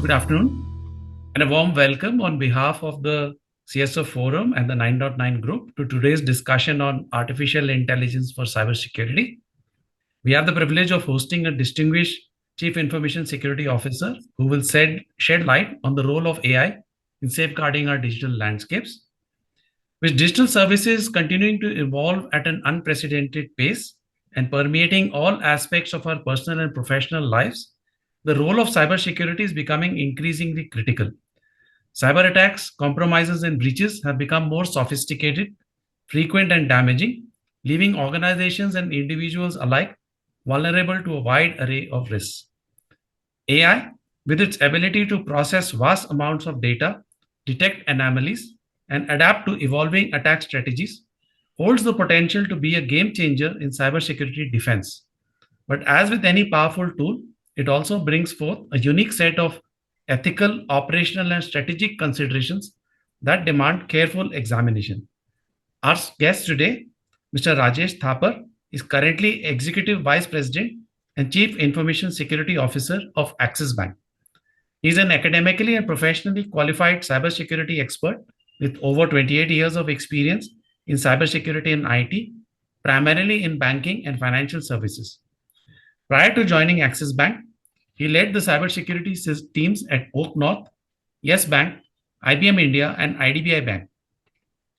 Good afternoon and a warm welcome on behalf of the CSO Forum and the 9.9 group to today's discussion on artificial intelligence for cybersecurity. We have the privilege of hosting a distinguished Chief Information Security Officer who will shed light on the role of AI in safeguarding our digital landscapes. With digital services continuing to evolve at an unprecedented pace and permeating all aspects of our personal and professional lives, the role of cybersecurity is becoming increasingly critical. Cyber attacks, compromises, and breaches have become more sophisticated, frequent, and damaging, leaving organizations and individuals alike vulnerable to a wide array of risks. AI, with its ability to process vast amounts of data, detect anomalies, and adapt to evolving attack strategies, holds the potential to be a game changer in cybersecurity defense. But as with any powerful tool, it also brings forth a unique set of ethical, operational, and strategic considerations that demand careful examination. Our guest today, Mr. Rajesh Thapar, is currently Executive Vice President and Chief Information Security Officer of Axis Bank. He is an academically and professionally qualified cybersecurity expert with over 28 years of experience in cybersecurity and IT, primarily in banking and financial services. Prior to joining Axis Bank, he led the cybersecurity teams at Oak North, Yes Bank, IBM India, and IDBI Bank,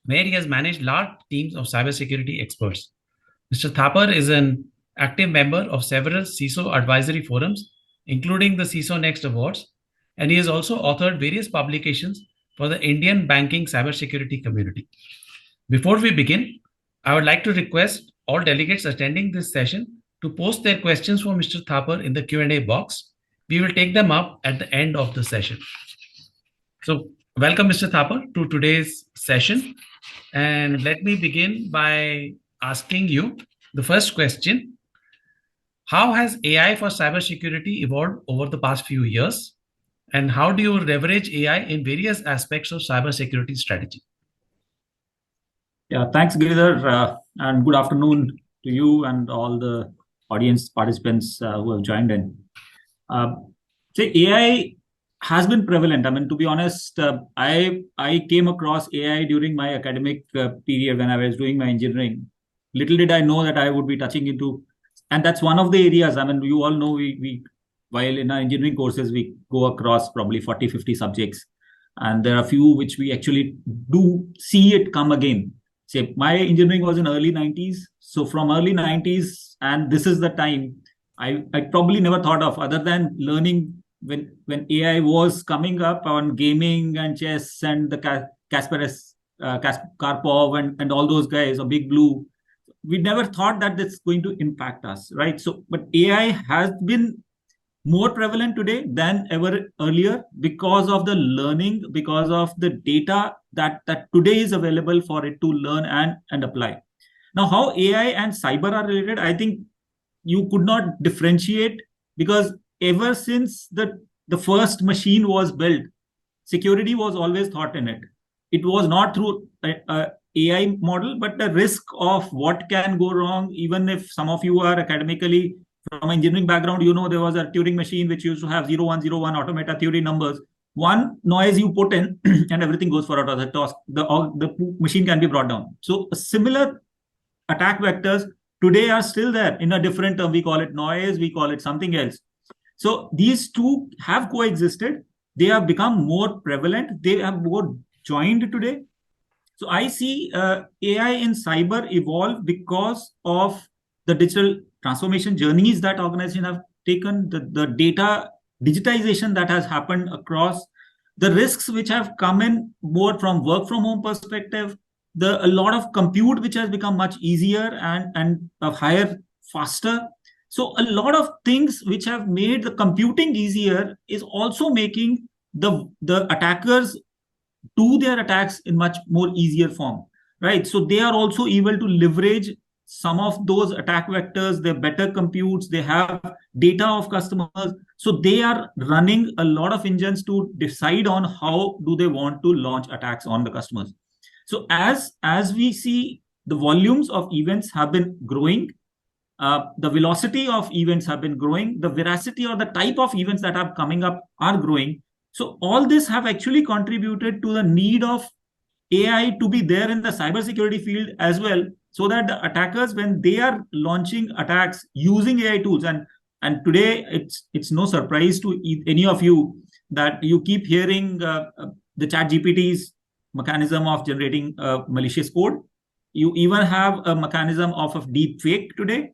where he has managed large teams of cybersecurity experts. Mr. Thapar is an active member of several CISO advisory forums, including the CISO Next Awards, and he has also authored various publications for the Indian banking cybersecurity community. Before we begin, I would like to request all delegates attending this session to post their questions for Mr. Thapar in the Q&A box. We will take them up at the end of the session. So welcome, Mr. Thapar, to today's session. And let me begin by asking you the first question. How has AI for cybersecurity evolved over the past few years? And how do you leverage AI in various aspects of cybersecurity strategy? Yeah, thanks, Giridhar, and good afternoon to you and all the audience participants who have joined in. AI has been prevalent. I mean, to be honest, I came across AI during my academic period when I was doing my engineering. Little did I know that I would be touching into, and that's one of the areas. I mean, you all know we while in our engineering courses, we go across probably 40, 50 subjects. And there are a few which we actually do see it come again. Say, my engineering was in early 90s. So from early 90s, and this is the time I probably never thought of, other than learning when AI was coming up on gaming and chess and the Karpov and all those guys, or Big Blue. We never thought that it's going to impact us, right? So, but AI has been more prevalent today than ever earlier because of the learning, because of the data that today is available for it to learn and apply. Now, how AI and cyber are related, I think you could not differentiate, because ever since the first machine was built, security was always thought in it. It was not through a AI model, but the risk of what can go wrong. Even if some of you are academically from engineering background, you know there was a Turing machine which used to have 0101 automata theory numbers. One noise you put in and everything goes for auto. The machine can be brought down. So similar attack vectors today are still there in a different term. We call it noise, we call it something else. So these two have coexisted. They have become more prevalent. They have more joined today. So I see AI in cyber evolve because of the digital transformation journeys that organizations have taken, the data digitization that has happened across, the risks which have come in more from work from home perspective, a lot of compute which has become much easier and higher, faster. So a lot of things which have made the computing easier is also making the attackers do their attacks in much more easier form, right? So they are also able to leverage some of those attack vectors, their better computes, they have data of customers. So they are running a lot of engines to decide on how do they want to launch attacks on the customers. So as we see, the volumes of events have been growing, the velocity of events have been growing, the veracity or the type of events that are coming up are growing. So all this have actually contributed to the need of AI to be there in the cybersecurity field as well, so that the attackers, when they are launching attacks using AI tools, and today it's no surprise to any of you that you keep hearing the chat GPT's mechanism of generating malicious code. You even have a mechanism of a deep fake today.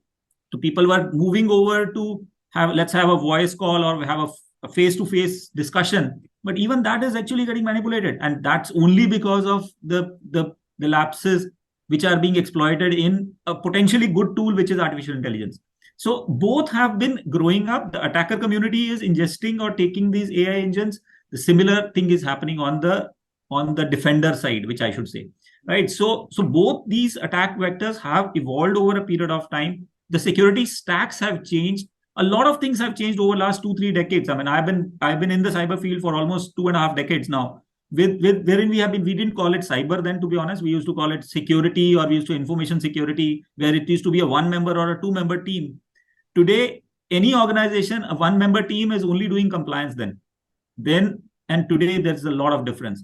So people were moving over to let's have a voice call or have a face-to-face discussion, but even that is actually getting manipulated, and that's only because of the lapses which are being exploited in a potentially good tool, which is artificial intelligence. So both have been growing up. The attacker community is ingesting or taking these AI engines. The similar thing is happening on the defender side, which I should say, right? So both these attack vectors have evolved over a period of time. The security stacks have changed. A lot of things have changed over the last 2-3 decades. I mean, I've been in the cyber field for almost 2.5 decades now. Wherein we didn't call it cyber then, to be honest. We used to call it security, or we used to information security, where it used to be a 1-member or a 2-member team. Today, any organization, a 1-member team is only doing compliance then and today there's a lot of difference.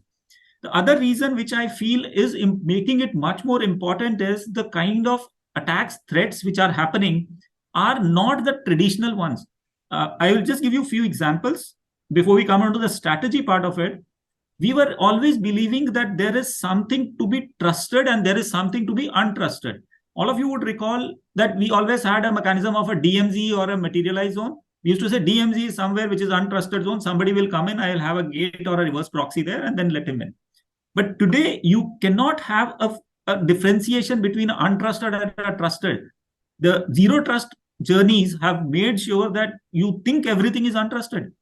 The other reason which I feel is making it much more important is the kind of attacks, threats which are happening are not the traditional ones. I will just give you a few examples before we come on to the strategy part of it. We were always believing that there is something to be trusted and there is something to be untrusted. All of you would recall that we always had a mechanism of a DMZ or a materialized zone. We used to say DMZ is somewhere which is untrusted zone. Somebody will come in, I'll have a gate or a reverse proxy there and then let him in. But today, you cannot have a differentiation between untrusted and a trusted. The zero trust journeys have made sure that you think everything is untrusted.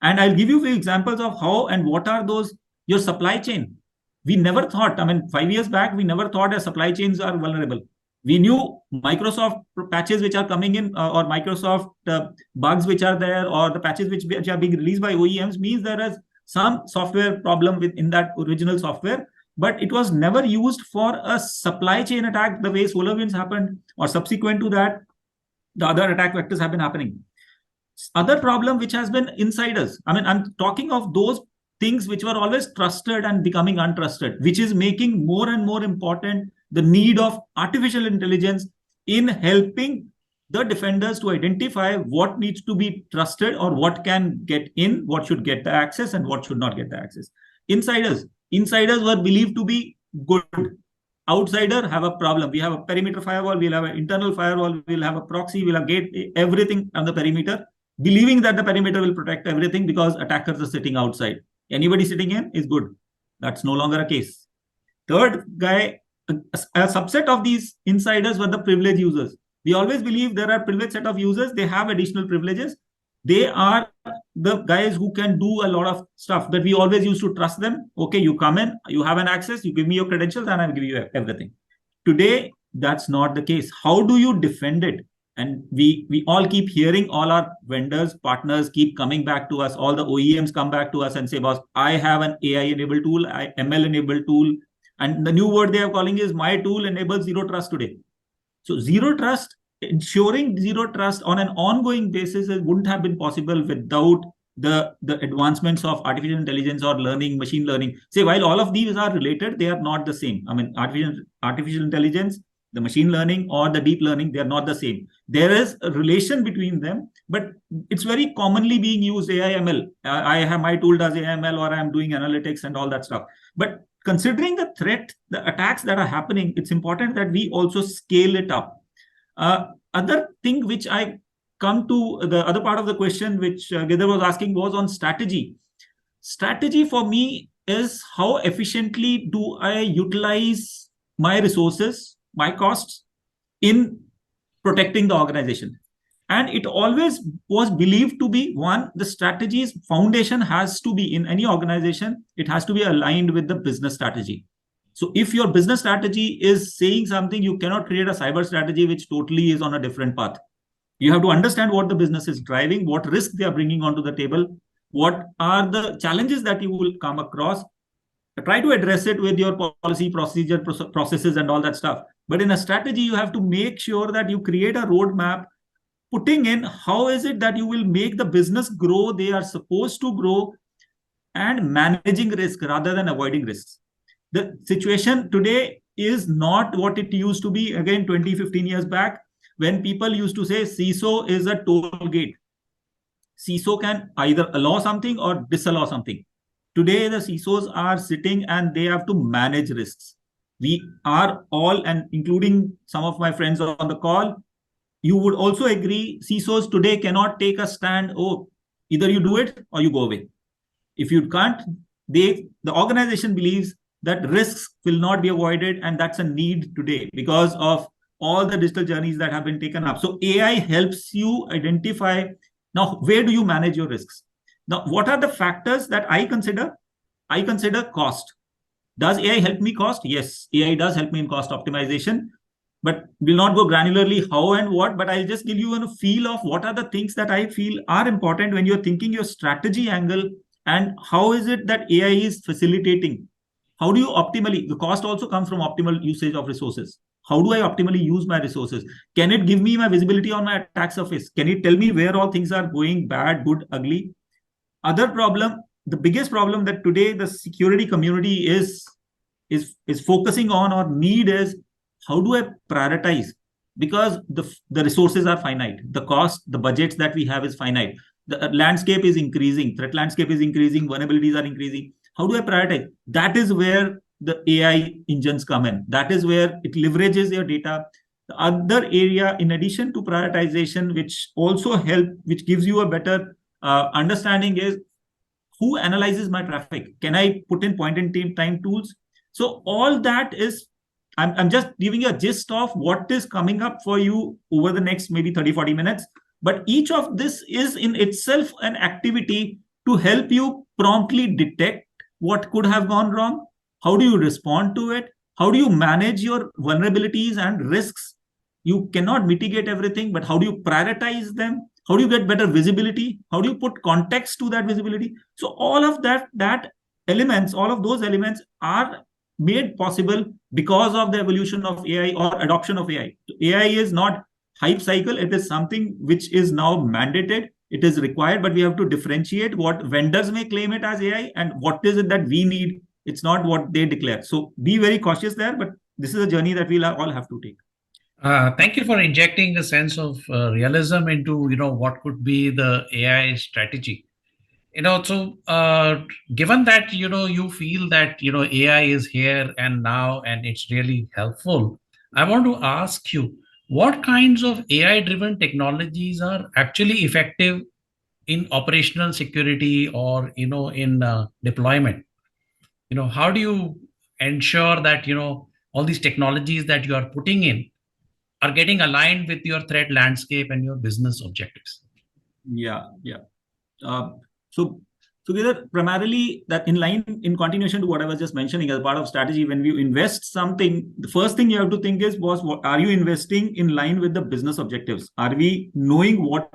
And I'll give you a few examples of how and what are those. Your supply chain. We never thought, 5 years back, we never thought that supply chains are vulnerable. We knew Microsoft patches which are coming in, or Microsoft bugs which are there, or the patches which are being released by OEMs means there is some software problem within that original software, but it was never used for a supply chain attack the way SolarWinds happened, or subsequent to that, the other attack vectors have been happening. Other problem which has been insiders. I'm talking of those things which were always trusted and becoming untrusted, which is making more and more important the need of artificial intelligence in helping the defenders to identify what needs to be trusted or what can get in, what should get the access and what should not get the access. Insiders were believed to be good. Outsider have a problem. We have a perimeter firewall, we'll have an internal firewall, we'll have a proxy, we'll have gate, everything on the perimeter, believing that the perimeter will protect everything because attackers are sitting outside. Anybody sitting in is good. That's no longer a case. Third guy, a subset of these insiders were the privileged users. We always believe there are privileged set of users. They have additional privileges. They are the guys who can do a lot of stuff that we always used to trust them. Okay, you come in, you have an access, you give me your credentials, and I'll give you everything. Today, that's not the case. How do you defend it? And we all keep hearing, all our vendors, partners keep coming back to us. All the OEMs come back to us and say, boss, I have an AI-enabled tool, ML-enabled tool. And the new word they are calling is my tool enables zero trust today. So zero trust, ensuring zero trust on an ongoing basis wouldn't have been possible without the advancements of artificial intelligence or learning, machine learning. Say, while all of these are related, they are not the same. Artificial intelligence, the machine learning or the deep learning, they are not the same. There is a relation between them, but it's very commonly being used, AI ML. I have my tool does AI ML, or I'm doing analytics and all that stuff. But considering the threat, the attacks that are happening, it's important that we also scale it up. Other thing which I come to, the other part of the question which Gidar was asking was on strategy. Strategy for me is how efficiently do I utilize my resources, my costs in protecting the organization. And it always was believed to be, one, the strategy's foundation has to be, in any organization, it has to be aligned with the business strategy. So if your business strategy is saying something, you cannot create a cyber strategy which totally is on a different path. You have to understand what the business is driving, what risk they are bringing onto the table, what are the challenges that you will come across. Try to address it with your policy, procedure, processes, and all that stuff. But in a strategy, you have to make sure that you create a roadmap, putting in how is it that you will make the business grow. They are supposed to grow. and managing risk rather than avoiding risks. The situation today is not what it used to be again 20, 15 years back, when people used to say CISO is a toll gate. CISO can either allow something or disallow something. Today, the CISOs are sitting and they have to manage risks. We are all, and including some of my friends on the call, you would also agree CISOs today cannot take a stand. Oh, either you do it or you go away. If you can't, the organization believes that risks will not be avoided, and that's a need today because of all the digital journeys that have been taken up. So AI helps you identify now where do you manage your risks. Now, what are the factors that I consider? I consider cost. Does AI help me cost? Yes, AI does help me in cost optimization, but will not go granularly how and what, but I'll just give you a feel of what are the things that I feel are important when you're thinking your strategy angle, and how is it that AI is facilitating. How do you optimally, the cost also comes from optimal usage of resources. How do I optimally use my resources? Can it give me my visibility on my attack surface? Can it tell me where all things are going bad, good, ugly? Other problem, the biggest problem that today the security community is focusing on or need is, how do I prioritize? Because the resources are finite, the cost, the budgets that we have is finite, the landscape is increasing, threat landscape is increasing, vulnerabilities are increasing. How do I prioritize? That is where the AI engines come in. That is where it leverages your data. The other area, in addition to prioritization, which also help, which gives you a better understanding, is who analyzes my traffic. Can I put in point in time tools? So all that is, I'm just giving you a gist of what is coming up for you over the next maybe 30, 40 minutes. But each of this is in itself an activity to help you promptly detect what could have gone wrong. How do you respond to it? How do you manage your vulnerabilities and risks? You cannot mitigate everything, but how do you prioritize them? How do you get better visibility? How do you put context to that visibility? So all of that elements, all of those elements are made possible because of the evolution of AI or adoption of AI. AI is not hype cycle. It is something which is now mandated. It is required, but we have to differentiate what vendors may claim it as AI and what is it that we need. It's not what they declare. So be very cautious there, but this is a journey that we'll all have to take. Thank you for injecting a sense of realism into what could be the AI strategy. So given that you feel that AI is here and now and it's really helpful, I want to ask you what kinds of AI driven technologies are actually effective in operational security or in deployment. How do you ensure that all these technologies that you are putting in are getting aligned with your threat landscape and your business objectives? Yeah. Uh, so together, primarily that in continuation to what I was just mentioning as part of strategy, when you invest something, the first thing you have to think is, what are you investing in line with the business objectives? Are we knowing what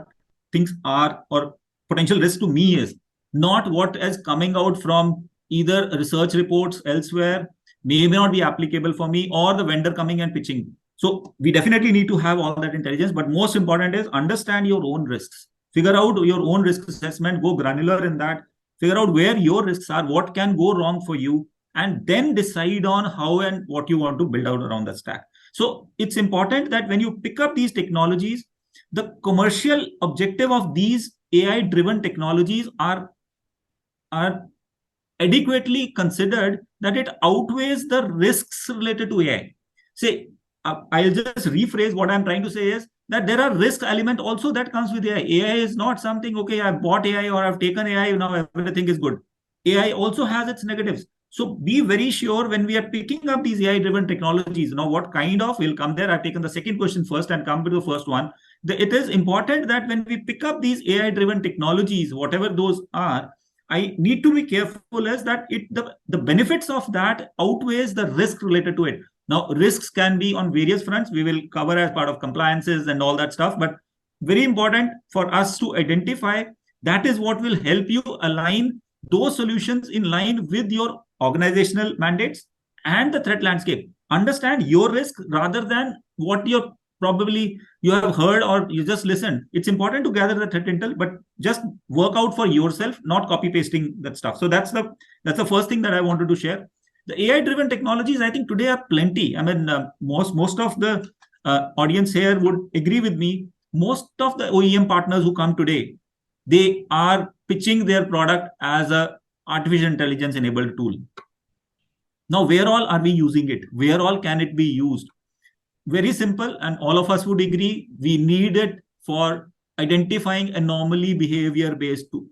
things are or potential risk to me is, not what is coming out from either research reports elsewhere, may not be applicable for me, or the vendor coming and pitching. So we definitely need to have all that intelligence, but most important is understand your own risks. Figure out your own risk assessment, go granular in that, figure out where your risks are, what can go wrong for you, and then decide on how and what you want to build out around the stack. So it's important that when you pick up these technologies, the commercial objective of these AI driven technologies are adequately considered, that it outweighs the risks related to AI. Say, I'll just rephrase what I'm trying to say is that there are risk element also that comes with AI. AI is not something, okay, I've bought AI or I've taken AI, now everything is good. AI also has its negatives. So be very sure when we are picking up these AI driven technologies, now what kind of, will come there. I've taken the second question first and come to the first one. It is important that when we pick up these AI driven technologies, whatever those are, I need to be careful as that the benefits of that outweighs the risk related to it. Now, risks can be on various fronts. We will cover as part of compliances and all that stuff. But very important for us to identify, that is what will help you align those solutions in line with your organizational mandates and the threat landscape. Understand your risk rather than what your probably you have heard or you just listened. It's important to gather the threat intel, but just work out for yourself, not copy pasting that stuff. So that's the first thing that I wanted to share. The AI driven technologies, I think today are plenty. I mean, most of the audience here would agree with me. Most of the OEM partners who come today, they are pitching their product as a artificial intelligence enabled tool. Now, where all are we using it? Where all can it be used? Very simple, and all of us would agree, we need it for identifying anomaly behavior based tool.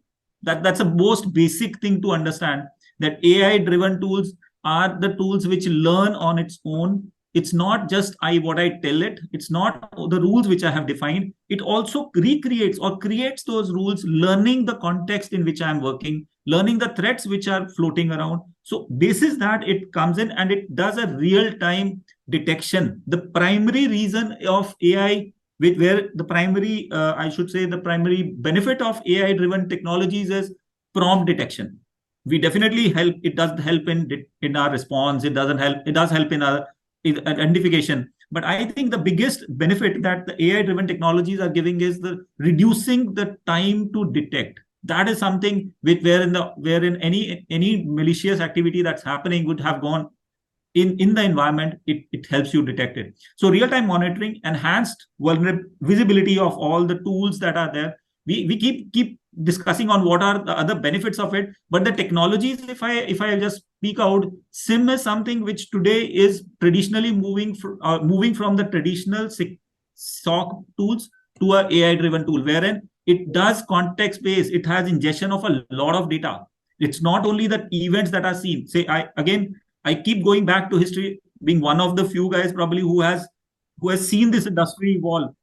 That's a most basic thing to understand, that AI driven tools are the tools which learn on its own. It's not just what I tell it. It's not the rules which I have defined. It also recreates or creates those rules, learning the context in which I'm working, learning the threats which are floating around. So this is that it comes in and it does a real-time detection. The primary reason of AI, where the primary, I should say, the primary benefit of AI-driven technologies is prompt detection. We definitely help. It does help in our response. It doesn't help. It does help in our identification. But I think the biggest benefit that the AI-driven technologies are giving is the reducing the time to detect. That is something wherein any malicious activity that's happening would have gone in the environment. It helps you detect it. So real-time monitoring, enhanced visibility of all the tools that are there. We keep discussing on what are the other benefits of it, but the technologies, if I just speak out, SIM is something which today is traditionally moving from the traditional SOC tools to a AI driven tool, wherein it does context based. It has ingestion of a lot of data. It's not only the events that are seen. I keep going back to history, being one of the few guys probably who has seen this industry evolve.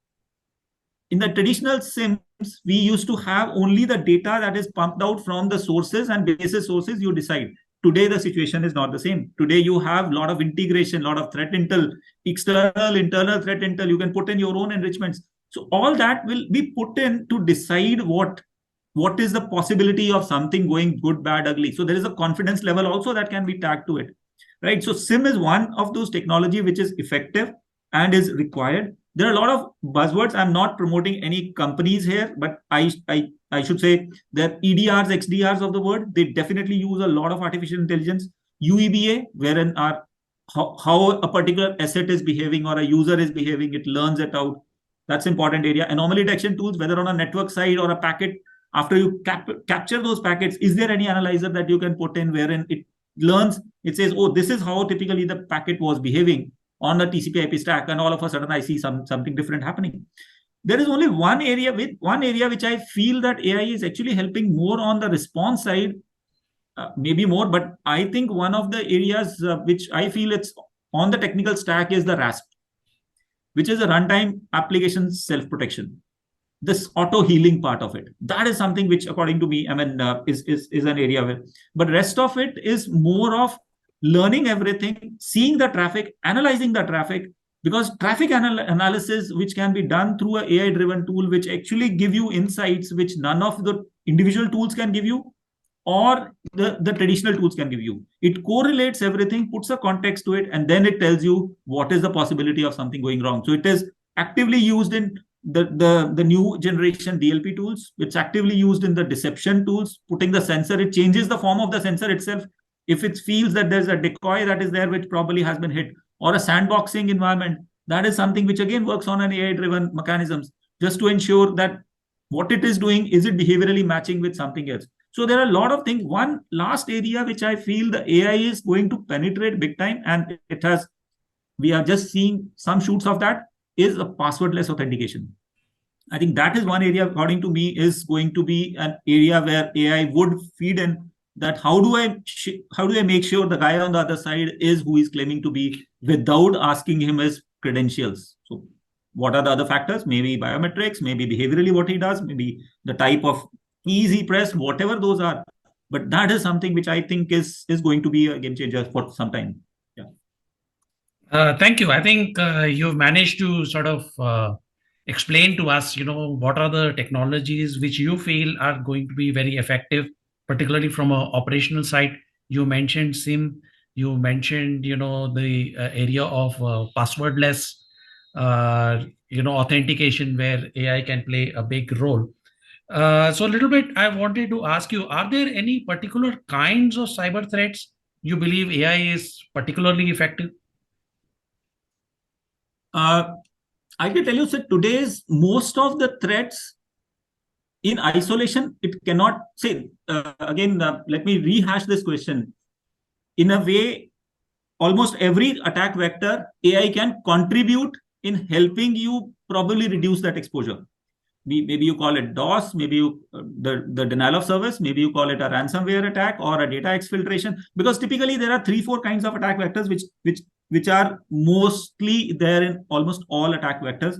In the traditional SIMs, we used to have only the data that is pumped out from the sources, and basis sources you decide. Today, the situation is not the same. Today, you have a lot of integration, a lot of threat intel, external, internal threat intel. You can put in your own enrichments. So all that will be put in to decide what is the possibility of something going good, bad, ugly. So there is a confidence level also that can be tagged to it, right? So SIM is one of those technology which is effective and is required. There are a lot of buzzwords. I'm not promoting any companies here, but I should say that EDRs, XDRs of the world, they definitely use a lot of artificial intelligence. UEBA, wherein how a particular asset is behaving or a user is behaving, it learns it out. That's important area. Anomaly detection tools, whether on a network side or a packet, after you capture those packets, is there any analyzer that you can put in wherein it learns, it says, oh, this is how typically the packet was behaving on a TCP/IP stack, and all of a sudden I see something different happening. There is only one area which I feel that AI is actually helping more on the response side, maybe more, but I think one of the areas which I feel it's on the technical stack is the RASP, which is a runtime application self-protection. This auto healing part of it, that is something which, according to me, I mean, is an area where, but rest of it is more of learning everything, seeing the traffic, analyzing the traffic, because traffic analysis, which can be done through an AI driven tool, which actually give you insights which none of the individual tools can give you, or the traditional tools can give you. It correlates everything, puts a context to it, and then it tells you what is the possibility of something going wrong. So it is actively used in the new generation DLP tools. It's actively used in the deception tools, putting the sensor, it changes the form of the sensor itself. If it feels that there's a decoy that is there, which probably has been hit, or a sandboxing environment, that is something which again works on an AI driven mechanisms, just to ensure that what it is doing, is it behaviorally matching with something else. So there are a lot of things. One last area which I feel the AI is going to penetrate big time, and we are just seeing some shoots of that, is a passwordless authentication. I think that is one area, according to me, is going to be an area where AI would feed in. That how do I make sure the guy on the other side is who he's claiming to be, without asking him his credentials. So what are the other factors? Maybe biometrics, maybe behaviorally what he does, maybe the type of keys he pressed, whatever those are. But that is something which I think is going to be a game changer for some time. Yeah. Thank you. I think you've managed to sort of explain to us, what are the technologies which you feel are going to be very effective, particularly from an operational side. You mentioned SIM, you mentioned, the area of passwordless authentication where AI can play a big role. So a little bit, I wanted to ask you, are there any particular kinds of cyber threats you believe AI is particularly effective? Uh, I can tell you, so today's most of the threats in isolation, it cannot say, again, let me rehash this question. In a way, almost every attack vector, AI can contribute in helping you probably reduce that exposure. Maybe you call it DOS, maybe the denial of service, maybe you call it a ransomware attack or a data exfiltration. Because typically there are 3-4 kinds of attack vectors which are mostly there in almost all attack vectors,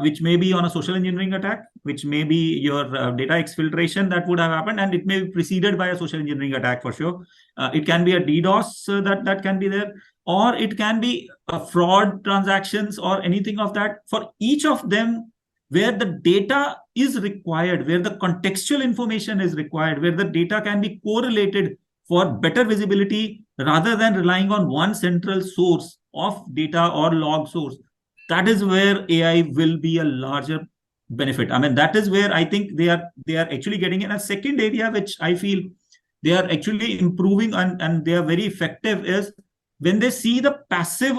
which may be on a social engineering attack, which may be your data exfiltration that would have happened, and it may be preceded by a social engineering attack for sure. It can be a DDoS that can be there, or it can be fraud transactions or anything of that. For each of them, where the data is required, where the contextual information is required, where the data can be correlated for better visibility rather than relying on one central source of data or log source, that is where AI will be a larger benefit. I mean, that is where I think they are actually getting in. A second area which I feel they are actually improving and they are very effective is when they see the passive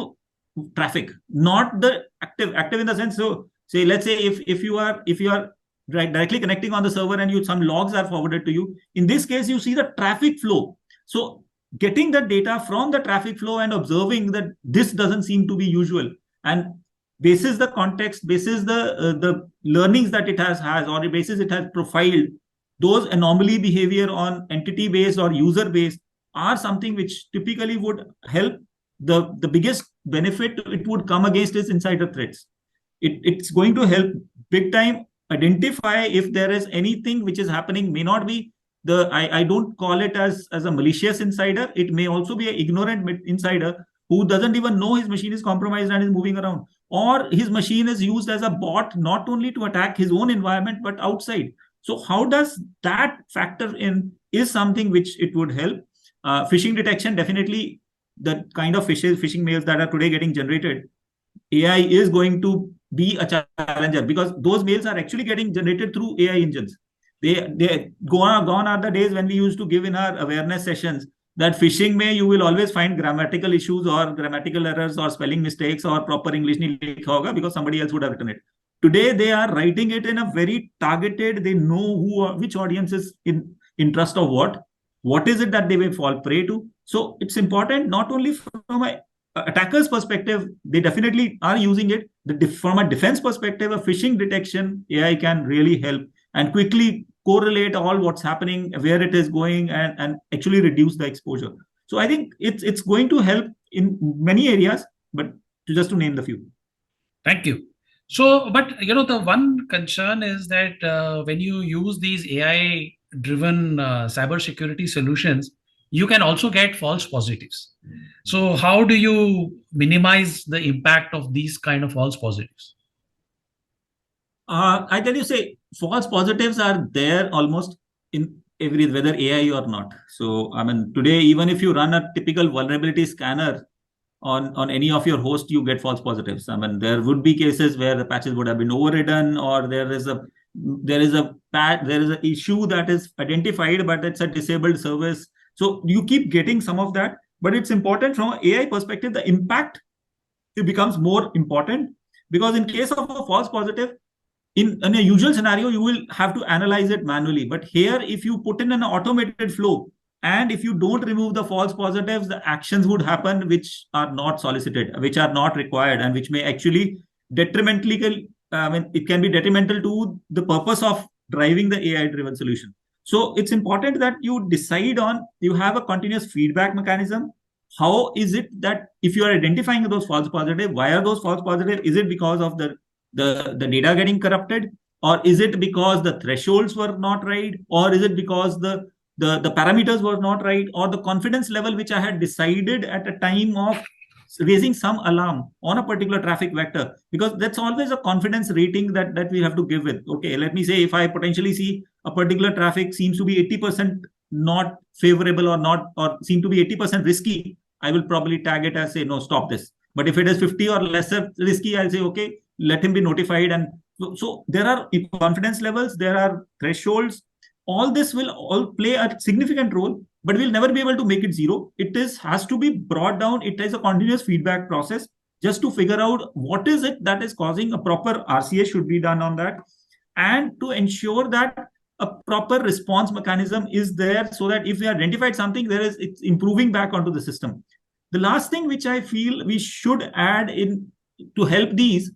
traffic, not the active in the sense. So say, let's say if you are directly connecting on the server and some logs are forwarded to you. In this case, you see the traffic flow. So getting the data from the traffic flow and observing that this doesn't seem to be usual, and basis the context, basis the learnings that it has or basis it has profiled, those anomaly behavior on entity based or user based are something which typically would help. The biggest benefit it would come against is insider threats. It's going to help big time identify if there is anything which is happening. May not be I don't call it as a malicious insider. It may also be an ignorant insider who doesn't even know his machine is compromised and is moving around, or his machine is used as a bot not only to attack his own environment but outside. So how does that factor in is something which it would help. Phishing detection, definitely the kind of phishing mails that are today getting generated, AI is going to be a challenger because those mails are actually getting generated through AI engines. They gone are the days when we used to give in our awareness sessions that phishing may you will always find grammatical issues or grammatical errors or spelling mistakes or proper English नहीं लिखा होगा because somebody else would have written it. Today they are writing it in a very targeted. They know which audience is in interest of what is it that they will fall prey to. So it's important not only from a attacker's perspective, they definitely are using it. From a defense perspective, a phishing detection AI can really help and quickly correlate all what's happening, where it is going, and actually reduce the exposure. So I think it's going to help in many areas, but just to name the few. Thank you. So, but the one concern is that when you use these AI-driven cybersecurity solutions, you can also get false positives. So, how do you minimize the impact of these kind of false positives? I tell you, say false positives are there almost in every, whether AI or not. So I mean, today even if you run a typical vulnerability scanner on any of your hosts, you get false positives. I mean, there would be cases where the patches would have been overridden, or there is a issue that is identified, but it's a disabled service. So you keep getting some of that, but it's important from an AI perspective. The impact it becomes more important because in case of a false positive, in a usual scenario, you will have to analyze it manually. But here, if you put in an automated flow, and if you don't remove the false positives, the actions would happen which are not solicited, which are not required, and which may actually detrimentally, it can be detrimental to the purpose of driving the AI-driven solution. So it's important that you decide on, you have a continuous feedback mechanism. How is it that if you are identifying those false positives, why are those false positives? Is it because of the data getting corrupted, or is it because the thresholds were not right, or is it because the parameters were not right, or the confidence level which I had decided at a time of raising some alarm on a particular traffic vector, because that's always a confidence rating that we have to give it. Okay, let me say if I potentially see a particular traffic seems to be 80% not favorable or seem to be 80% risky, I will probably tag it as say no, stop this. But if it is 50 or lesser risky, I'll say, okay, let him be notified. And so there are confidence levels, there are thresholds. All this will all play a significant role, but we'll never be able to make it zero. It has to be brought down. It is a continuous feedback process just to figure out what is it that is causing. A proper RCA should be done on that, and to ensure that a proper response mechanism is there, so that if we identified something, it's improving back onto the system. The last thing which I feel we should add in to help these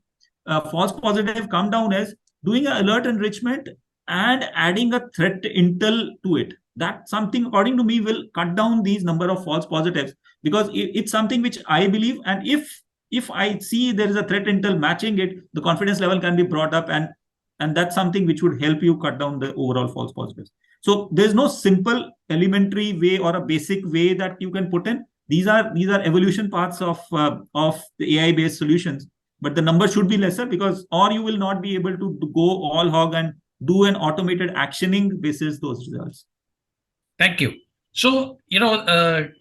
false positive come down is doing an alert enrichment and adding a threat intel to it. That something, according to me, will cut down these number of false positives, because it's something which I believe, and if I see there is a threat intel matching it, the confidence level can be brought up, and that's something which would help you cut down the overall false positives. So there's no simple elementary way or a basic way that you can put in. These are evolution paths of the AI based solutions, but the number should be lesser, because or you will not be able to go all hog and do an automated actioning basis those results. Thank you. So,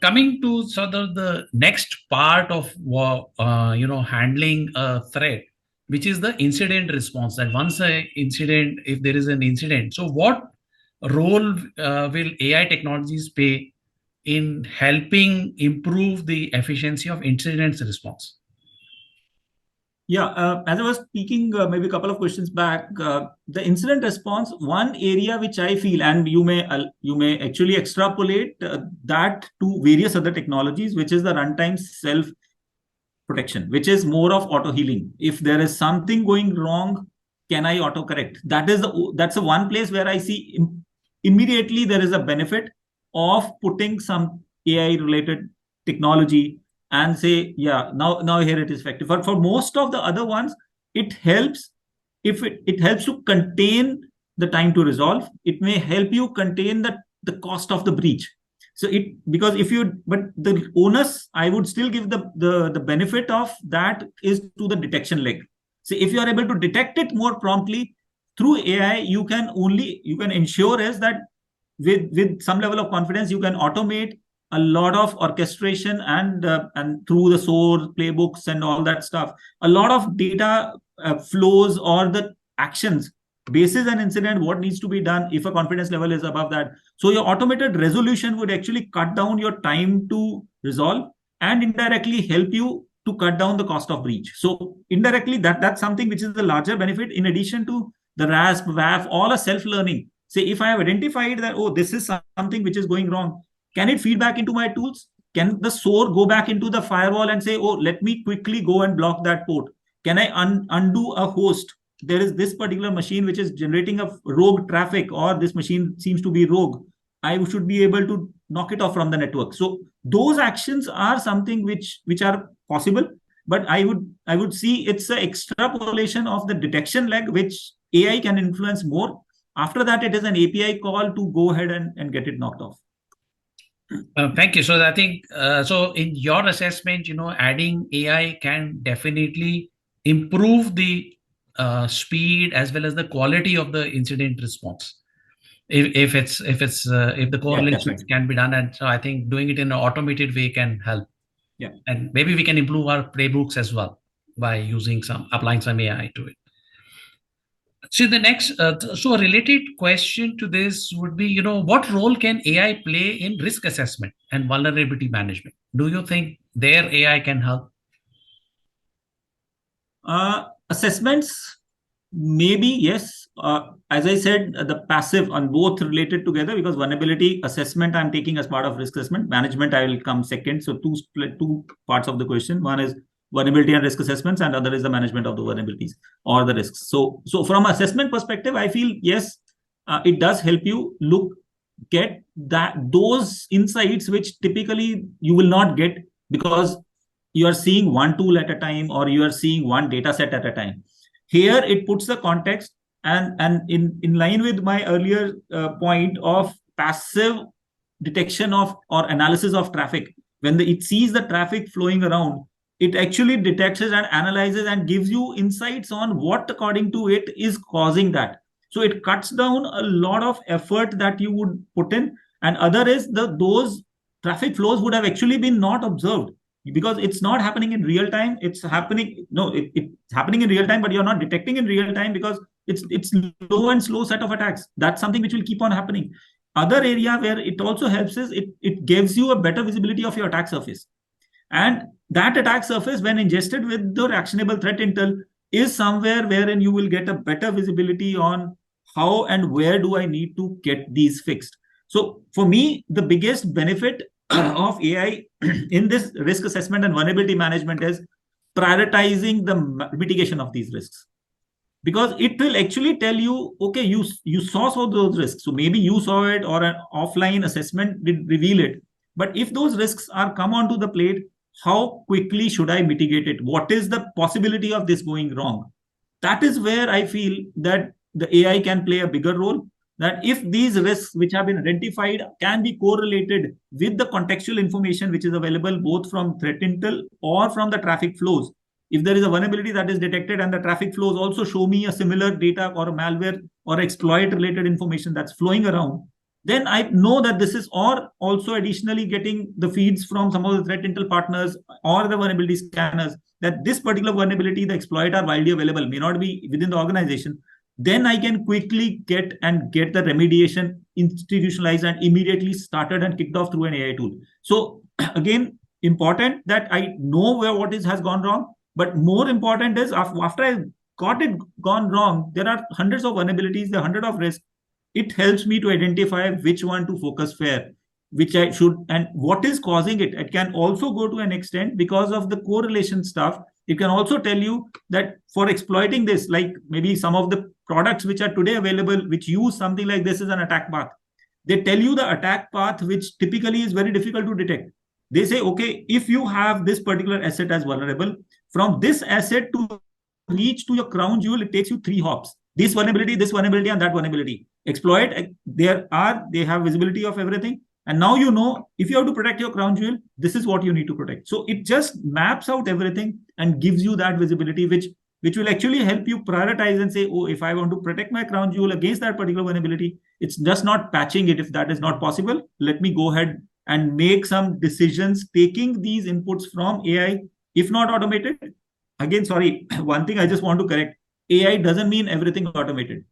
coming to sort of the next part of, handling a threat, which is the incident response. That once if there is an incident, so what role will AI technologies play in helping improve the efficiency of incident response? Yeah, as I was speaking maybe a couple of questions back, the incident response, one area which I feel, and you may actually extrapolate that to various other technologies, which is the runtime self protection, which is more of auto healing. If there is something going wrong, can I auto correct? That's the one place where I see immediately there is a benefit of putting some AI related technology and say, yeah, now here it is effective. But for most of the other ones, it helps. If it helps to contain the time to resolve, it may help you contain the cost of the breach. So but the onus, I would still give the benefit of that is to the detection leg. So if you are able to detect it more promptly through AI, you can ensure is that with some level of confidence, you can automate a lot of orchestration and through the source playbooks and all that stuff, a lot of data flows or the actions basis an incident, what needs to be done if a confidence level is above that. So your automated resolution would actually cut down your time to resolve and indirectly help you to cut down the cost of breach. So indirectly, that's something which is the larger benefit, in addition to the RASP, WAF, all a self-learning. Say if I have identified that, oh, this is something which is going wrong, can it feed back into my tools? Can the SOAR go back into the firewall and say, oh, let me quickly go and block that port? Can I undo a host? There is this particular machine which is generating a rogue traffic, or this machine seems to be rogue. I should be able to knock it off from the network. So those actions are something which are possible, but I would see it's an extrapolation of the detection leg, which AI can influence more. After that, it is an API call to go ahead and get it knocked off. Thank you. So I think, so in your assessment, adding AI can definitely improve the speed as well as the quality of the incident response. If the correlations can be done, and so I think doing it in an automated way can help. Yeah, and maybe we can improve our playbooks as well by applying some AI to it. So the next, so a related question to this would be, what role can AI play in risk assessment and vulnerability management? Do you think their AI can help? Assessments, maybe, yes. As I said, the passive on both related together, because vulnerability assessment I'm taking as part of risk assessment. Management I will come second. So two parts of the question. One is vulnerability and risk assessments, and other is the management of the vulnerabilities or the risks. So from assessment perspective, I feel yes, it does help you get those insights which typically you will not get, because you are seeing one tool at a time, or you are seeing one data set at a time. Here it puts the context, and in line with my earlier point of passive detection of or analysis of traffic. When it sees the traffic flowing around, it actually detects it and analyzes and gives you insights on what, according to it, is causing that. So it cuts down a lot of effort that you would put in. And other is those traffic flows would have actually been not observed, because it's not happening in real time. It's happening, no, it's happening in real time, but you're not detecting in real time because it's low and slow set of attacks. That's something which will keep on happening. Other area where it also helps is it gives you a better visibility of your attack surface. And that attack surface, when ingested with the actionable threat intel, is somewhere wherein you will get a better visibility on how and where do I need to get these fixed. So for me, the biggest benefit of AI in this risk assessment and vulnerability management is prioritizing the mitigation of these risks, because it will actually tell you, okay, you saw those risks, so maybe you saw it or an offline assessment did reveal it, but if those risks are come onto the plate, how quickly should I mitigate it? What is the possibility of this going wrong? That is where I feel that the AI can play a bigger role. That if these risks which have been identified can be correlated with the contextual information which is available both from threat intel or from the traffic flows, if there is a vulnerability that is detected and the traffic flows also show me a similar data or a malware or exploit related information that's flowing around, then I know that this is, or also additionally getting the feeds from some of the threat intel partners or the vulnerability scanners, that this particular vulnerability, the exploit are widely available, may not be within the organization, then I can quickly get the remediation institutionalized and immediately started and kicked off through an AI tool. So again, important that I know where what has gone wrong, but more important is after I got it gone wrong, there are hundreds of vulnerabilities, there are hundreds of risks. It helps me to identify which one to focus where, which I should, and what is causing it. It can also go to an extent because of the correlation stuff. It can also tell you that for exploiting this, like maybe some of the products which are today available, which use something like this as an attack path, they tell you the attack path, which typically is very difficult to detect. They say, okay, if you have this particular asset as vulnerable, from this asset to reach to your crown jewel, it takes you 3 hops. This vulnerability, and that vulnerability. Exploit, they have visibility of everything. And now you know, if you have to protect your crown jewel, this is what you need to protect. So it just maps out everything and gives you that visibility, which will actually help you prioritize and say, oh, if I want to protect my crown jewel against that particular vulnerability, it's just not patching it. If that is not possible, let me go ahead and make some decisions, taking these inputs from AI, if not automated. Again, sorry, one thing I just want to correct. AI doesn't mean everything automated.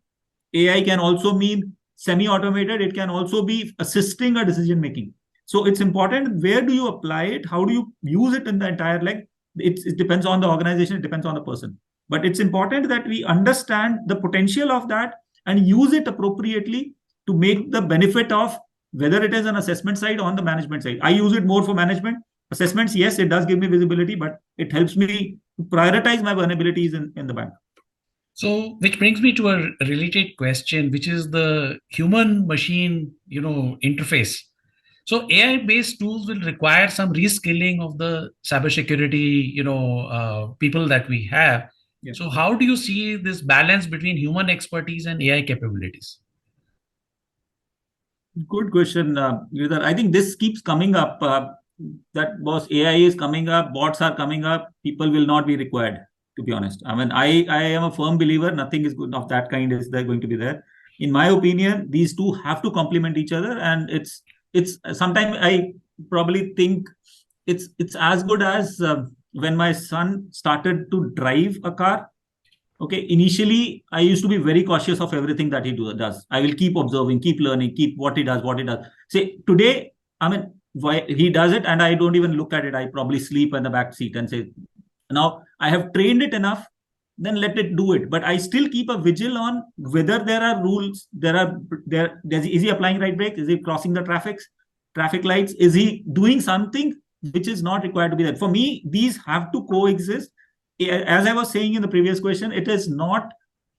AI can also mean semi-automated. It can also be assisting a decision making. So it's important, where do you apply it? How do you use it in the entire, like, it depends on the organization, it depends on the person. But it's important that we understand the potential of that and use it appropriately to make the benefit of, whether it is an assessment side or on the management side. I use it more for management. Assessments, yes, it does give me visibility, but it helps me to prioritize my vulnerabilities in the bank. So, which brings me to a related question, which is the human-machine, interface. So, AI-based tools will require some reskilling of the cybersecurity, people that we have. Yeah. So, how do you see this balance between human expertise and AI capabilities? Good question, Girdhar. I think this keeps coming up. That boss AI is coming up, bots are coming up. People will not be required, to be honest. I mean, I am a firm believer nothing is good of that kind is there going to be there. In my opinion, these two have to complement each other, and it's sometimes I probably think it's as good as when my son started to drive a car. Okay, initially I used to be very cautious of everything that he does. I will keep observing, keep learning, keep what he does. Say today, I mean, why he does it, and I don't even look at it. I probably sleep in the back seat and say, now I have trained it enough, then let it do it. But I still keep a vigil on whether there are rules. Is he applying right brake? Is he crossing the traffic lights? Is he doing something which is not required to be there? For me, these have to coexist. As I was saying in the previous question, it is not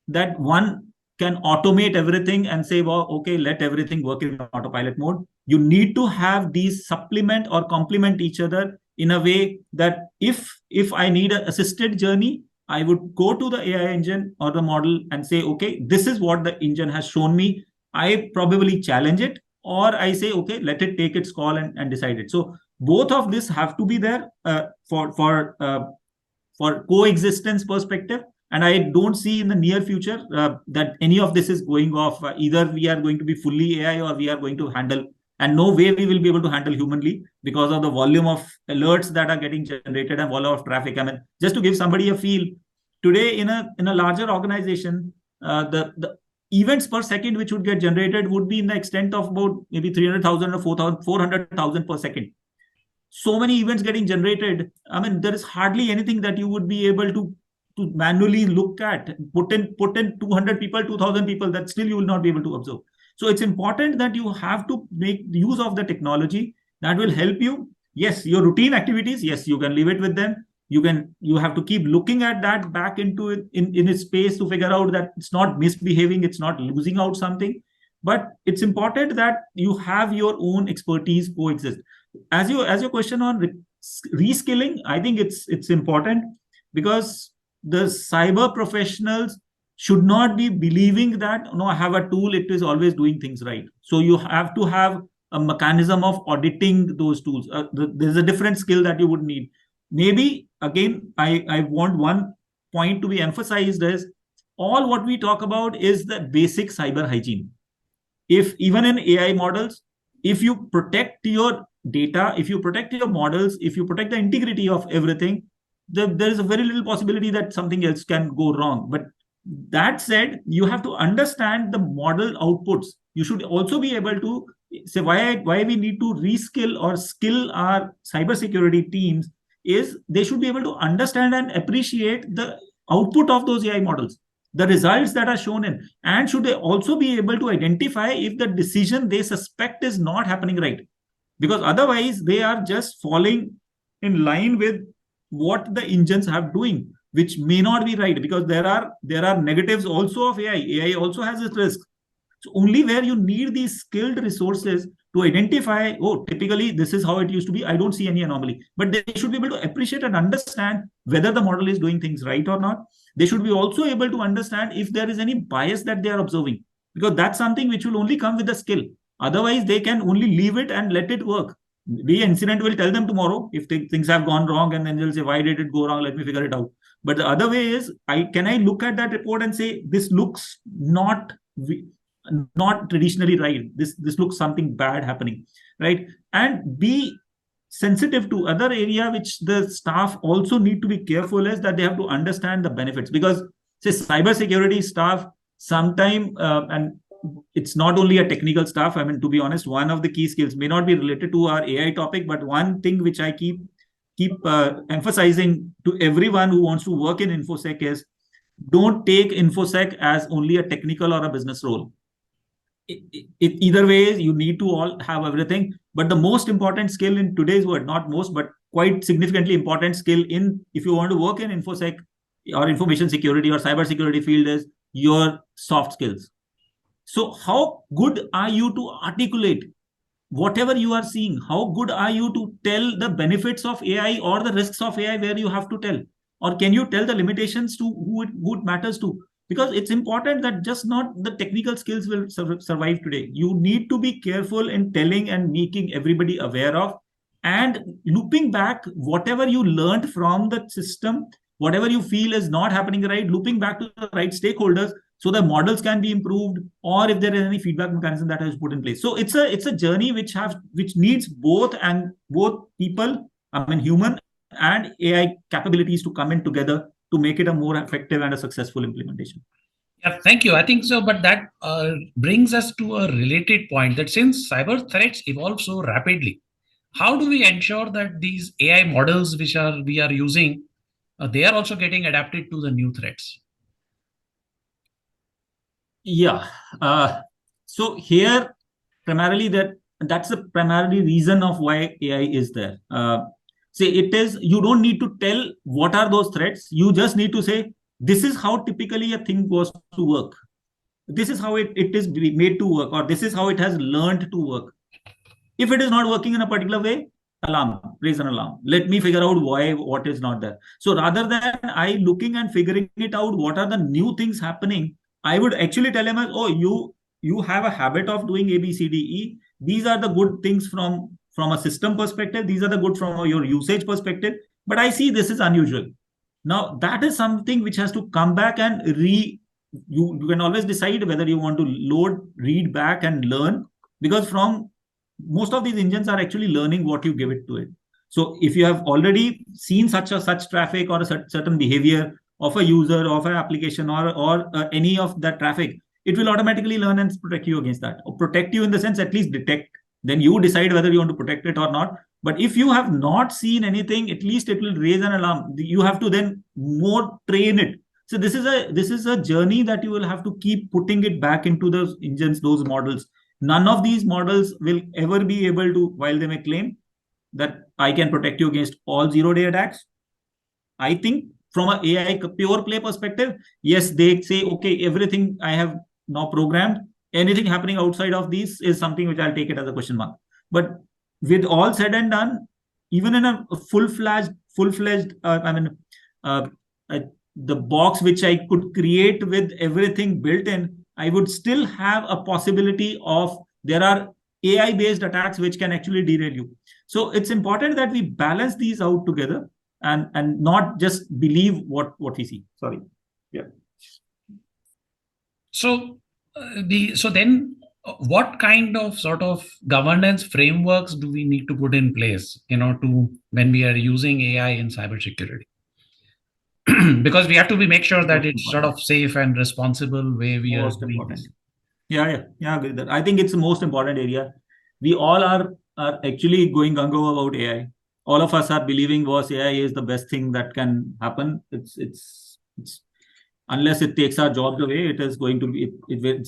that one can automate everything and say, well, okay, let everything work in autopilot mode. You need to have these supplement or complement each other in a way that if I need an assisted journey, I would go to the AI engine or the model and say, okay, this is what the engine has shown me. I probably challenge it, or I say, okay, let it take its call and decide it. So both of this have to be there for coexistence perspective. And I don't see in the near future that any of this is going off. Either we are going to be fully AI or we are going to handle and no way we will be able to handle humanly because of the volume of alerts that are getting generated and volume of traffic. I mean, just to give somebody a feel, today in a larger organization, the events per second which would get generated would be in the extent of about maybe 300,000 or 400,000 per second. So many events getting generated. I mean, there is hardly anything that you would be able to manually look at. Put in 200 people, 2,000 people, that still you will not be able to observe. So it's important that you have to make use of the technology that will help you. Yes, your routine activities, yes, you can leave it with them. You have to keep looking at that back into it in its space to figure out that it's not misbehaving, it's not losing out something. But it's important that you have your own expertise coexist. As your question on reskilling, I think it's important, because the cyber professionals should not be believing that, no, I have a tool, it is always doing things right. So you have to have a mechanism of auditing those tools. There's a different skill that you would need. Maybe again, I want one point to be emphasized is, all what we talk about is the basic cyber hygiene. If even in AI models, if you protect your data, if you protect your models, if you protect the integrity of everything, there is a very little possibility that something else can go wrong. But that said, you have to understand the model outputs. You should also be able to say why we need to reskill or skill our cybersecurity teams is they should be able to understand and appreciate the output of those AI models, the results that are shown in, and should they also be able to identify if the decision they suspect is not happening right, because otherwise they are just falling in line with what the engines have doing, which may not be right, because there are negatives also of AI also has its risks. So only where you need these skilled resources to identify, oh, typically this is how it used to be, I don't see any anomaly. But they should be able to appreciate and understand whether the model is doing things right or not. They should be also able to understand if there is any bias that they are observing, because that's something which will only come with the skill. Otherwise, they can only leave it and let it work. The incident will tell them tomorrow if things have gone wrong, and then they'll say, why did it go wrong? Let me figure it out. But the other way is, can I look at that report and say, this looks not traditionally right. This looks something bad happening, right? And be sensitive to other area which the staff also need to be careful is that they have to understand the benefits, because say cybersecurity staff sometime and it's not only a technical staff. I mean, to be honest, one of the key skills may not be related to our AI topic, but one thing which I keep emphasizing to everyone who wants to work in infosec is, don't take infosec as only a technical or a business role. Either way, you need to all have everything. But the most important skill in today's world, not most, but quite significantly important skill in, if you want to work in infosec or information security or cybersecurity field, is your soft skills. So how good are you to articulate whatever you are seeing? How good are you to tell the benefits of AI or the risks of AI where you have to tell? Or can you tell the limitations to who it matters to? Because it's important that just not the technical skills will survive today. You need to be careful in telling and making everybody aware of, and looping back whatever you learned from the system, whatever you feel is not happening right, looping back to the right stakeholders so the models can be improved, or if there is any feedback mechanism that is put in place. So it's a journey which needs both people, I mean human and AI capabilities to come in together to make it a more effective and a successful implementation. Yeah, thank you. I think so, but that brings us to a related point, that since cyber threats evolve so rapidly, how do we ensure that these AI models which we are using, they are also getting adapted to the new threats? Yeah. So here, primarily that's the primary reason of why AI is there. Say it is, you don't need to tell what are those threats. You just need to say, this is how typically a thing goes to work. This is how it is made to work, or this is how it has learned to work. If it is not working in a particular way, raise an alarm. Let me figure out what is not there. So rather than I looking and figuring it out, what are the new things happening, I would actually tell him, oh, you have a habit of doing A, B, C, D, E. These are the good things from a system perspective. These are the good from your usage perspective. But I see this is unusual. Now, that is something which has to come back and you can always decide whether you want to load, read back and learn, because from most of these engines are actually learning what you give it to it. So if you have already seen such traffic or a certain behavior of a user, of an application, or any of that traffic, it will automatically learn and protect you against that, or protect you in the sense at least detect. Then you decide whether you want to protect it or not. But if you have not seen anything, at least it will raise an alarm. You have to then more train it. So this is a journey that you will have to keep putting it back into those engines, those models. None of these models will ever be able to, while they may claim that I can protect you against all zero-day attacks. I think from an AI pure play perspective, yes, they say, okay, everything I have now programmed, anything happening outside of these is something which I'll take it as a question mark. But with all said and done, even in a full-fledged, uh, uh, the box which I could create with everything built in, I would still have a possibility of there are AI-based attacks which can actually derail you. So it's important that we balance these out together and not just believe what we see. Sorry. Yeah. So what kind of sort of governance frameworks do we need to put in place, to when we are using AI in cybersecurity? Because we have to make sure that Most it's sort important. of safe and responsible way we are Most doing important. this. Yeah. Agree with that. I think it's the most important area. We all are actually going gung-ho about AI. All of us are believing was AI is the best thing that can happen. It's unless it takes our jobs away, it is going to be.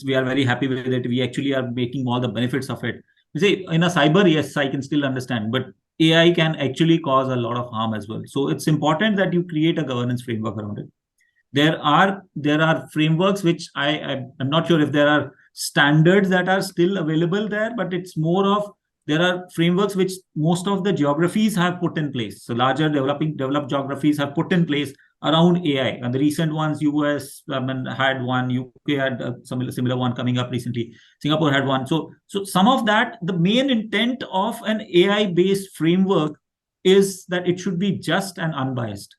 We are very happy with it. We actually are making all the benefits of it. You see, in a cyber, yes, I can still understand, but AI can actually cause a lot of harm as well. So it's important that you create a governance framework around it. There are frameworks which I'm not sure if there are standards that are still available there, but it's more of there are frameworks which most of the geographies have put in place. So larger developed geographies have put in place around AI, and the recent ones, US had one, UK had some similar one coming up recently, Singapore had one. So some of that, the main intent of an AI based framework is that it should be just and unbiased.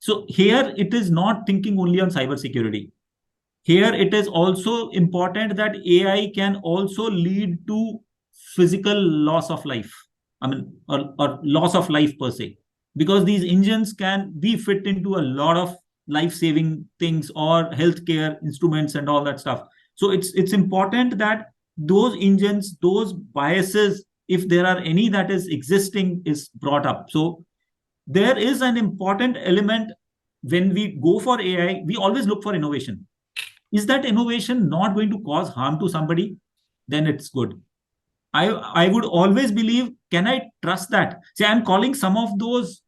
So here it is not thinking only on cybersecurity. Here it is also important that AI can also lead to physical loss of life. Or loss of life per se, because these engines can be fit into a lot of life-saving things or healthcare instruments and all that stuff. So it's important that those engines, those biases, if there are any that is existing, is brought up. So there is an important element when we go for AI, we always look for innovation. Is that innovation not going to cause harm to somebody? Then it's good. I would always believe, can I trust that? See, I'm calling some of those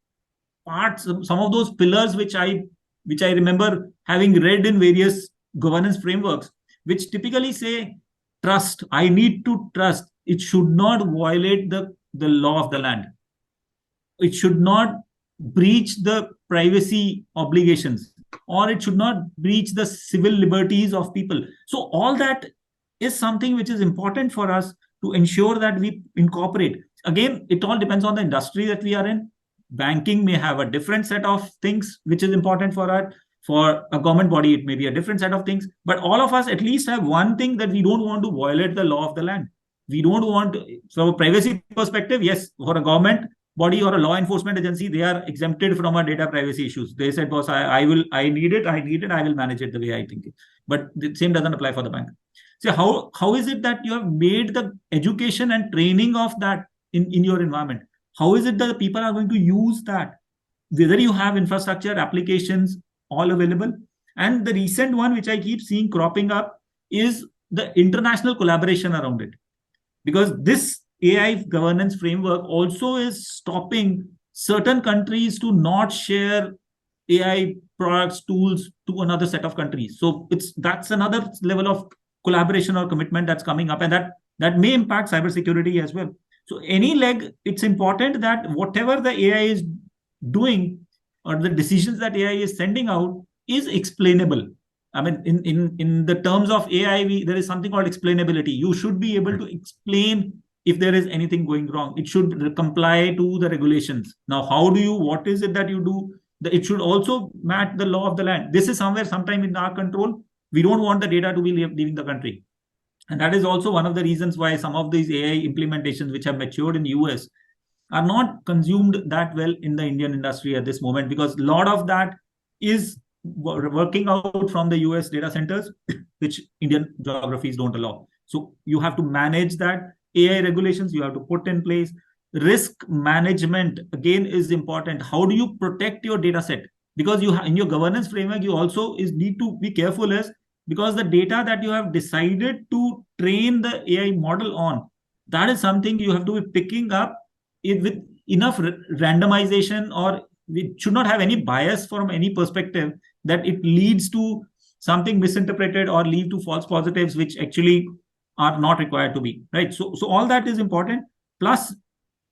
parts, some of those pillars which I remember having read in various governance frameworks, which typically say trust. I need to trust. It should not violate the law of the land. It should not breach the privacy obligations, or it should not breach the civil liberties of people. So all that is something which is important for us to ensure that we incorporate. Again, it all depends on the industry that we are in. Banking may have a different set of things which is important for us. For a government body, it may be a different set of things. But all of us at least have one thing, that we don't want to violate the law of the land. We don't want to, from a privacy perspective, yes, for a government body or a law enforcement agency, they are exempted from our data privacy issues. They said, boss, I need it, I will manage it the way I think it. But the same doesn't apply for the bank. So how is it that you have made the education and training of that in your environment? How is it that the people are going to use that? Whether you have infrastructure, applications, all available. And the recent one, which I keep seeing cropping up, is the international collaboration around it. Because this AI governance framework also is stopping certain countries to not share AI products, tools to another set of countries. So that's another level of collaboration or commitment that's coming up, and that may impact cybersecurity as well. So any leg, it's important that whatever the AI is doing, or the decisions that AI is sending out, is explainable. I mean, in the terms of AI, there is something called explainability. You should be able to explain if there is anything going wrong. It should comply to the regulations. Now, what is it that you do? It should also match the law of the land. This is sometime in our control. We don't want the data to be leaving the country. And that is also one of the reasons why some of these AI implementations which have matured in US are not consumed that well in the Indian industry at this moment, because a lot of that is working out from the US data centers, which Indian geographies don't allow. So you have to manage that AI regulations, you have to put in place. Risk management again is important. How do you protect your data set? Because you in your governance framework, you also need to be careful, as because the data that you have decided to train the AI model on, that is something you have to be picking up with enough randomization, or we should not have any bias from any perspective that it leads to something misinterpreted or lead to false positives which actually are not required to be, right? So all that is important. Plus,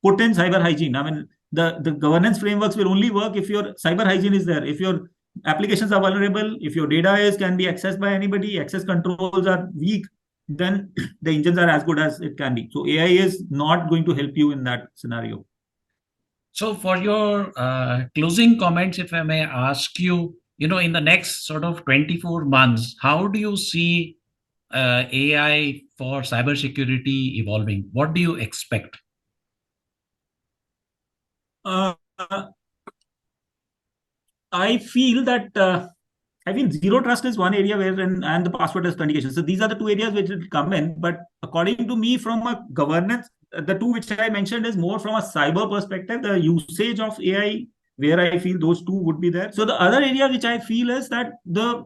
put in cyber hygiene. I mean, the governance frameworks will only work if your cyber hygiene is there. If your applications are vulnerable, if your data can be accessed by anybody, access controls are weak, then the engines are as good as it can be. So AI is not going to help you in that scenario. So, for your closing comments, if I may ask you, in the next sort of 24 months, how do you see AI for cybersecurity evolving? What do you expect? Uh, I feel that I feel zero trust is one area where, and the password authentication. So these are the two areas which will come in. But according to me, from a governance, the two which I mentioned is more from a cyber perspective, the usage of AI, where I feel those two would be there. So the other area which I feel is that the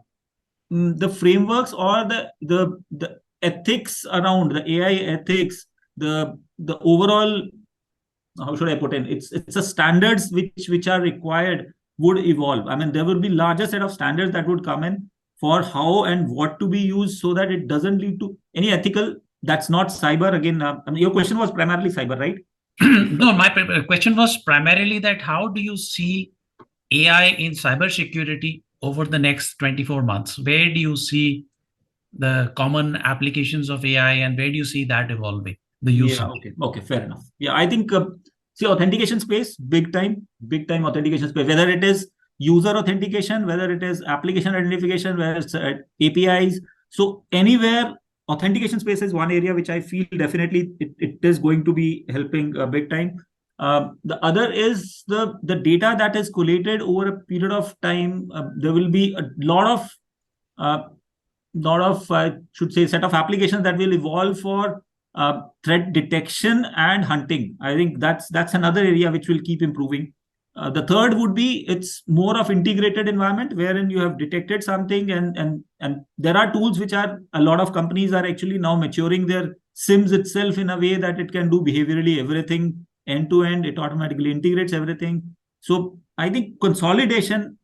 frameworks or the ethics around the AI ethics, the overall, how should I put in? It's a standards which are required would evolve. I mean, there will be larger set of standards that would come in for how and what to be used, so that it doesn't lead to any ethical. That's not cyber again. I mean, your question was primarily cyber, right? No, my question was primarily that how do you see AI in cybersecurity over the next 24 months? Where do you see the common applications of AI, and where do you see that evolving, the Yeah. usage? Okay. Fair enough. Yeah, I think see, authentication space, big time authentication space. Whether it is user authentication, whether it is application identification, whether it's APIs. So anywhere, authentication space is one area which I feel definitely it is going to be helping big time. The other is the data that is collated over a period of time. There will be a uh, should say, set of applications that will evolve for threat detection and hunting. I think that's another area which will keep improving. The third would be, it's more of integrated environment wherein you have detected something, and there are tools which are, a lot of companies are actually now maturing their SIMs itself in a way that it can do behaviorally everything end to end. It automatically integrates everything. So I think consolidation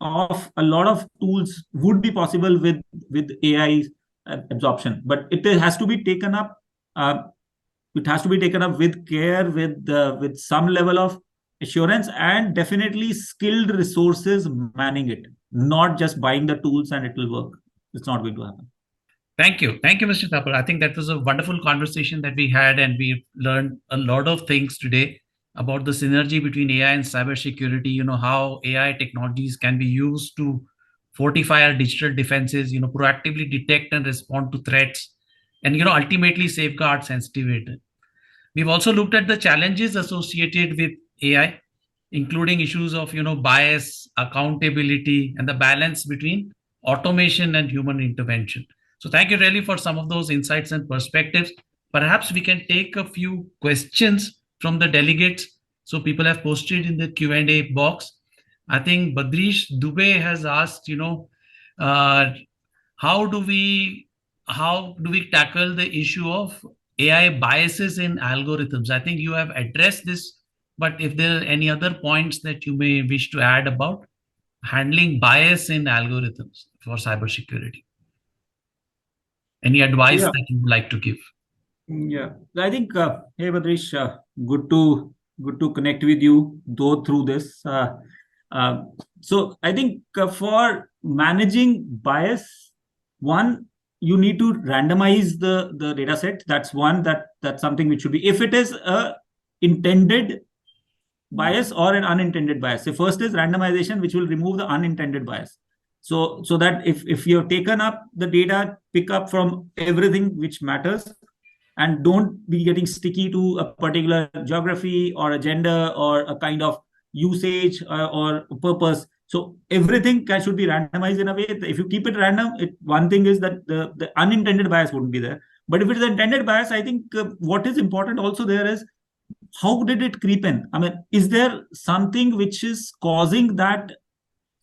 of a lot of tools would be possible with AI absorption, but it has to be taken up. It has to be taken up with care, with some level of assurance, and definitely skilled resources manning it, not just buying the tools and it will work. It's not going to happen. Thank you. Thank you, Mr. Thapar. I think that was a wonderful conversation that we had, and we learned a lot of things today about the synergy between AI and cybersecurity, how AI technologies can be used to fortify our digital defenses, proactively detect and respond to threats, and, ultimately safeguard sensitive data. We've also looked at the challenges associated with AI, including issues of, bias, accountability, and the balance between automation and human intervention. So thank you really for some of those insights and perspectives. Perhaps we can take a few questions from the delegates. So people have posted in the Q&A box. I think Badrish Dubey has asked, uh, how do we tackle the issue of AI biases in algorithms? I think you have addressed this, but if there are any other points that you may wish to add about handling bias in algorithms for cybersecurity, any advice Yeah. that you would like to give? Yeah, I think hey Badrish, good to connect with you though through this. Uh, so I think for managing bias, one, you need to randomize the data set. That's one, that's something which should be, if it is a intended bias or an unintended bias. So first is randomization, which will remove the unintended bias. so that if you have taken up the data, pick up from everything which matters, and don't be getting sticky to a particular geography or a gender or a kind of usage or purpose. So everything should be randomized in a way. If you keep it random, one thing is that the unintended bias wouldn't be there. But if it is intended bias, I think what is important also there is how did it creep in? I mean, is there something which is causing that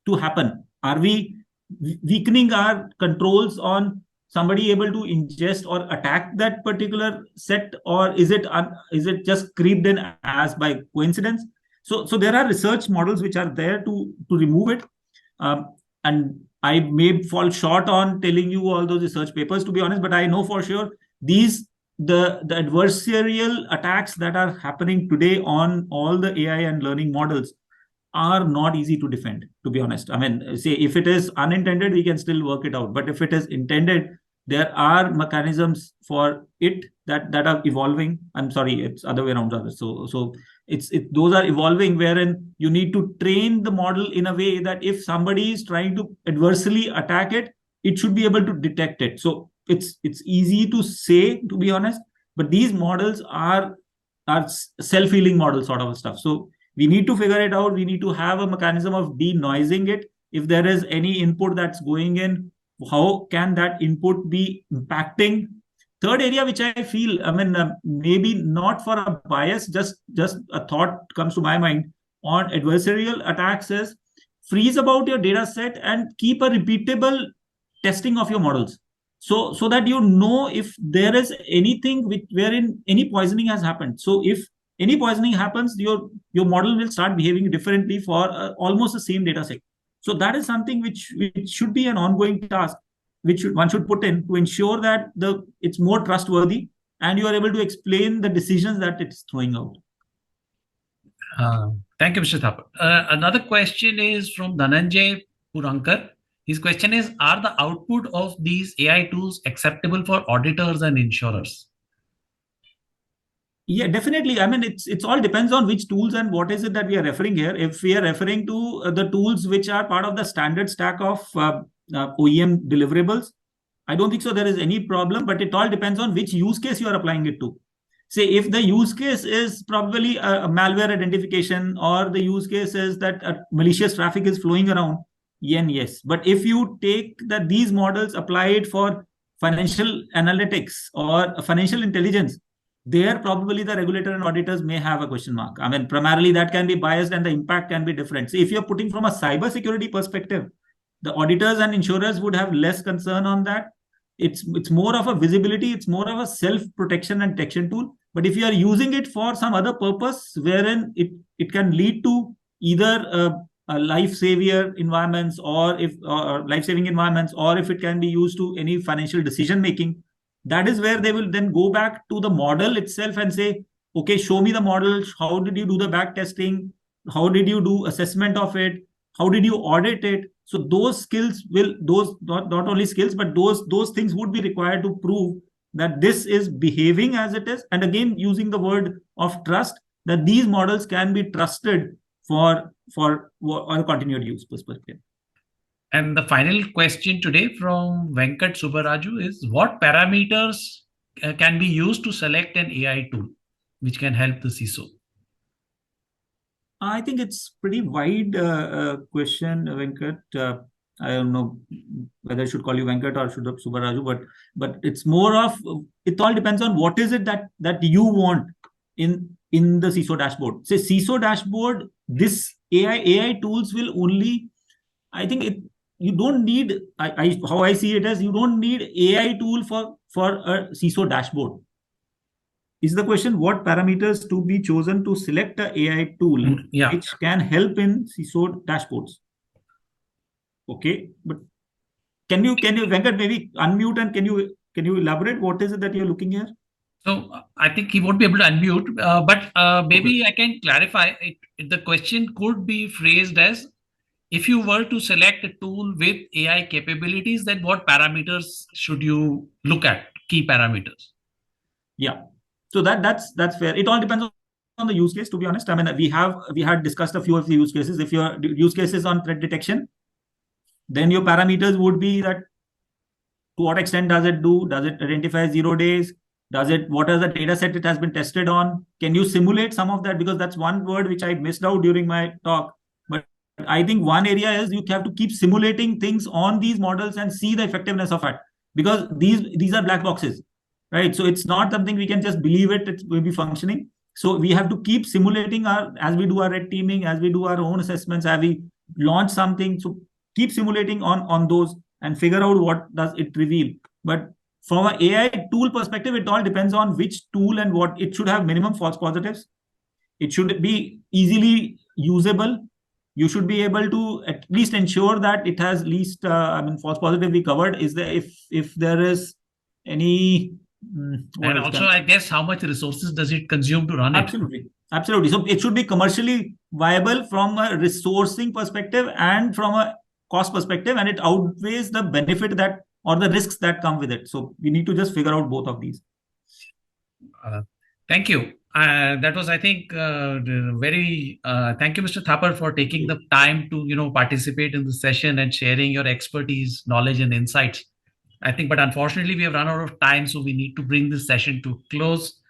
to happen? Are we weakening our controls on somebody able to ingest or attack that particular set, or is it just creeped in as by coincidence? So there are research models which are there to remove it, and I may fall short on telling you all those research papers, to be honest, but I know for sure the adversarial attacks that are happening today on all the AI and learning models are not easy to defend, to be honest. I mean, say if it is unintended, we can still work it out. But if it is intended, there are mechanisms for it that are evolving. I'm sorry, it's other way around. So it's those are evolving, wherein you need to train the model in a way that if somebody is trying to adversely attack it, it should be able to detect it. So it's easy to say, to be honest, but these models are self-healing models sort of stuff. So we need to figure it out. We need to have a mechanism of de-noising it. If there is any input that's going in, how can that input be impacting? Third area, which I feel, I mean, maybe not for a bias, just a thought comes to my mind on adversarial attacks is freeze about your data set and keep a repeatable testing of your models. So that you know if there is anything wherein any poisoning has happened. So if any poisoning happens, your model will start behaving differently for almost the same data set. So that is something which should be an ongoing task, which one should put in to ensure that it's more trustworthy and you are able to explain the decisions that it's throwing out. Thank you, Mr. Thapar. Another question is from Dhananjay Purankar. His question is, are the output of these AI tools acceptable for auditors and insurers? Yeah, definitely. I mean, it's all depends on which tools and what is it that we are referring here. If we are referring to the tools which are part of the standard stack of OEM deliverables, I don't think so there is any problem, but it all depends on which use case you are applying it to. Say if the use case is probably a malware identification, or the use case is that malicious traffic is flowing around, yes. But if you take these models, apply it for financial analytics or financial intelligence, there probably the regulator and auditors may have a question mark. I mean, primarily that can be biased and the impact can be different. So if you're putting from a cybersecurity perspective, the auditors and insurers would have less concern on that. It's more of a visibility, it's more of a self-protection and detection tool. But if you are using it for some other purpose, wherein it can lead to either a life-saving environments, or life-saving environments, or if it can be used to any financial decision making, that is where they will then go back to the model itself and say, okay, show me the model. How did you do the back testing? How did you do assessment of it? How did you audit it? So those skills not only skills, but those things would be required to prove that this is behaving as it is. And again, using the word of trust, that these models can be trusted for a continued use perspective. And the final question today from Venkat Subaraju is, what parameters can be used to select an AI tool which can help the CISO? I think it's pretty wide question, Venkat. I don't know whether I should call you Venkat or should Subaraju, but it's more of, it all depends on what is it that you want in the CISO dashboard. Say CISO dashboard, this AI tools will only, I think you don't need, how I see it as, you don't need AI tool for a CISO dashboard. Is the question what parameters to be chosen to select a AI tool which can help in CISO dashboards? Okay, but can you Venkat maybe unmute and can you elaborate what is it that you're looking here? So I think he won't be able to unmute, but maybe okay. I can clarify it. The question could be phrased as, if you were to select a tool with AI capabilities, then what parameters should you look at? Key parameters. Yeah. So that's fair. It all depends on the use case, to be honest. I mean, we had discussed a few of the use cases. If your use case is on threat detection, Then your parameters would be that to what extent does it do? Does it identify 0 days? What is the data set it has been tested on? Can you simulate some of that? Because that's one word which I missed out during my talk. But I think one area is you have to keep simulating things on these models and see the effectiveness of it. Because these are black boxes, right? So it's not something we can just believe it will be functioning. So we have to keep simulating as we do our red teaming, as we do our own assessments, as we launch something. So keep simulating on those and figure out what does it reveal. But from an AI tool perspective, it all depends on which tool and what it should have minimum false positives. It should be easily usable. You should be able to at least ensure that it has least, false positive we covered. Is there if there is any and also, I guess, how much resources does it consume to run it? Absolutely. So it should be commercially viable from a resourcing perspective and from a cost perspective, and it outweighs the benefit that or the risks that come with it. So we need to just figure out both of these. Thank you. That was, I think, very. Thank you, Mr. Thapar, for taking the time to participate in the session and sharing your expertise, knowledge, and insights. I think, but unfortunately, we have run out of time, so we need to bring this session to close.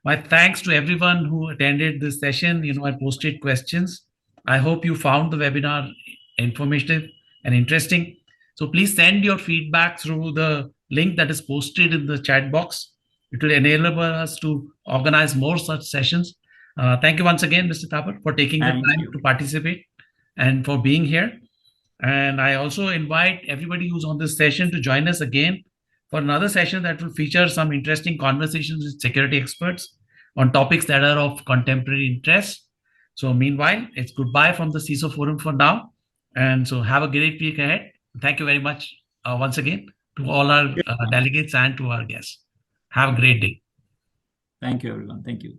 My thanks to everyone who attended this session. I posted questions. I hope you found the webinar informative and interesting. So please send your feedback through the link that is posted in the chat box. It will enable us to organize more such sessions. Thank you once again, Mr. Thapar, for taking the time to participate and for being here. And I also invite everybody who's on this session to join us again for another session that will feature some interesting conversations with security experts on topics that are of contemporary interest. So meanwhile, it's goodbye from the CISO Forum for now. And so have a great week ahead. Thank you very much once again to all our delegates and to our guests. Have a great day. Thank you, everyone. Thank you.